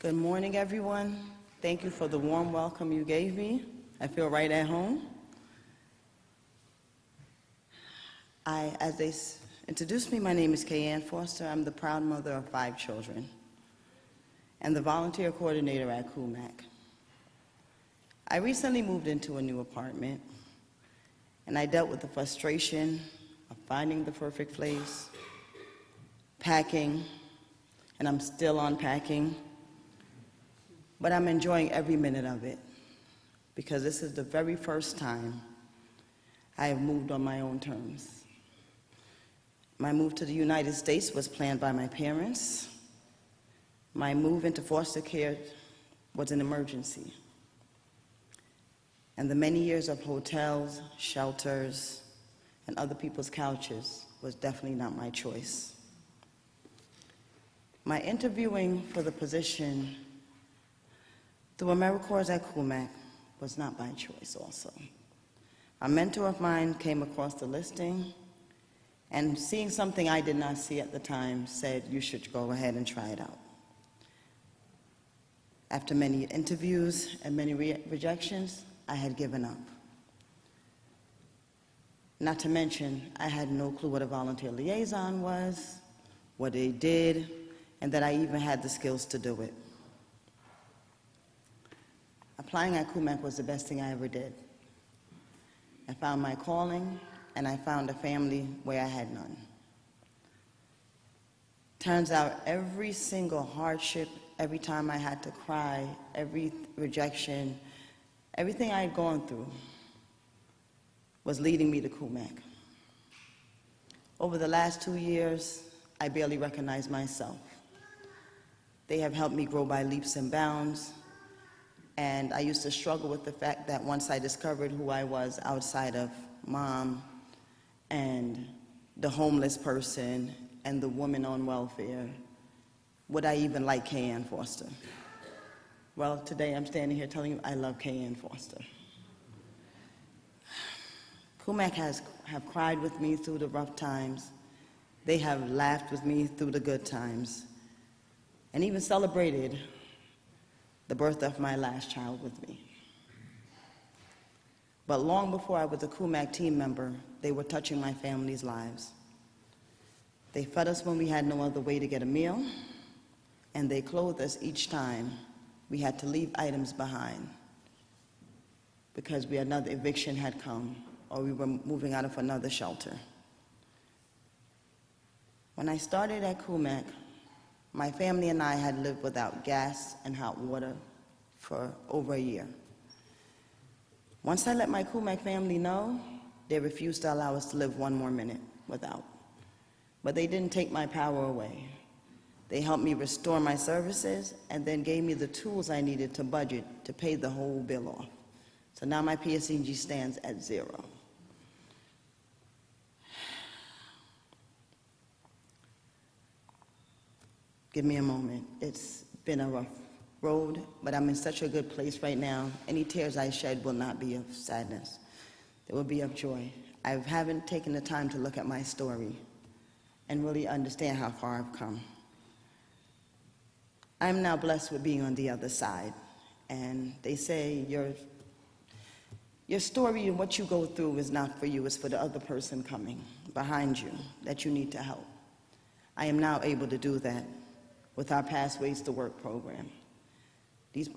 Good morning, everyone. Thank you for the warm welcome you gave me. I feel right at home. As they introduced me, my name is Kayann Foster. I'm the proud mother of 5 children and the volunteer coordinator at KUMAC. I recently moved into a new apartment, and I dealt with the frustration of finding the perfect place, packing, and I'm still unpacking, but I'm enjoying every minute of it because this is the very first time I have moved on my own terms. My move to the United States was planned by my parents. My move into foster care was an emergency. And the many years of hotels, shelters, and other people's couches was definitely not my choice. My interviewing for the position through AmeriCorps at KUMAC was not by choice also. A mentor of mine came across the listing and seeing something I did not see at the time said, you should go ahead and try it out. After many interviews and many rejections, I had given up. Not to mention, I had no clue what a volunteer liaison was, what they did, and that I even had the skills to do it. Applying at KUMAC was the best thing I ever did. I found my calling, and I found a family where I had none. Turns out every single hardship, every time I had to cry, every rejection, everything I had gone through was leading me to KUMAC. Over the last 2 years, I barely recognize myself. They have helped me grow by leaps and bounds, and I used to struggle with the fact that once I discovered who I was outside of mom and the homeless person and the woman on welfare, would I even like Kayann Foster? Well, today I'm standing here telling you I love Kayann Foster. KUMAC have cried with me through the rough times. They have laughed with me through the good times, and even celebrated the birth of my last child with me. But long before I was a KUMAC team member, they were touching my family's lives. They fed us when we had no other way to get a meal, and they clothed us each time we had to leave items behind because another eviction had come or we were moving out of another shelter. When I started at KUMAC, my family and I had lived without gas and hot water for over a year. Once I let my KUMAC family know, they refused to allow us to live one more minute without. But they didn't take my power away. They helped me restore my services and then gave me the tools I needed to budget to pay the whole bill off. So now my PSEG stands at 0. Give me a moment. It's been a rough road, but I'm in such a good place right now. Any tears I shed will not be of sadness. They will be of joy. I haven't taken the time to look at my story and really understand how far I've come. I'm now blessed with being on the other side. And they say your story and what you go through is not for you, it's for the other person coming behind you that you need to help. I am now able to do that with our Pathways to Work program.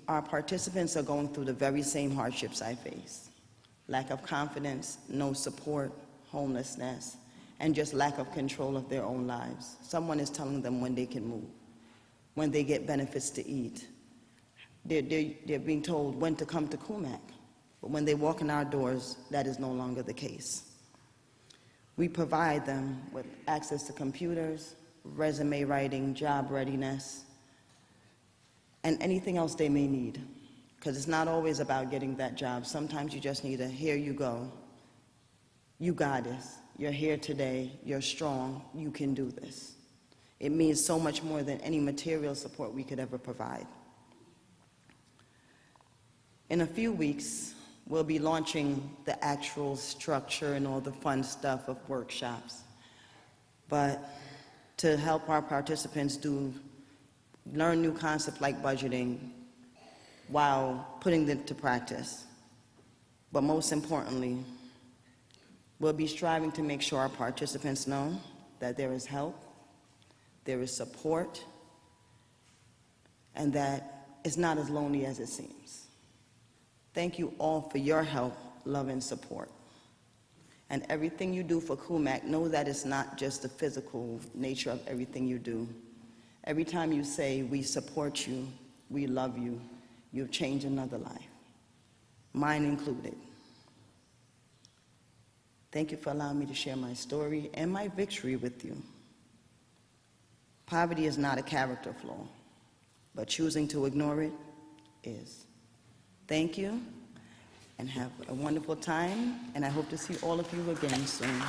Our participants are going through the very same hardships I face. Lack of confidence, no support, homelessness, and just lack of control of their own lives. Someone is telling them when they can move, when they get benefits to eat. They're being told when to come to KUMAC, but when they walk in our doors, that is no longer the case. We provide them with access to computers, resume writing, job readiness, and anything else they may need. Because it's not always about getting that job. Sometimes you just need a, here you go. You got this. You're here today. You're strong. You can do this. It means so much more than any material support we could ever provide. In a few weeks, we'll be launching the actual structure and all the fun stuff of workshops. But to help our participants do learn new concepts like budgeting while putting them to practice. But most importantly, we'll be striving to make sure our participants know that there is help, there is support, and that it's not as lonely as it seems. Thank you all for your help, love, and support. And everything you do for Kumac, know that it's not just the physical nature of everything you do. Every time you say, we support you, we love you, you've changed another life, mine included. Thank you for allowing me to share my story and my victory with you. Poverty is not a character flaw, but choosing to ignore it is. Thank you, and have a wonderful time, and I hope to see all of you again soon.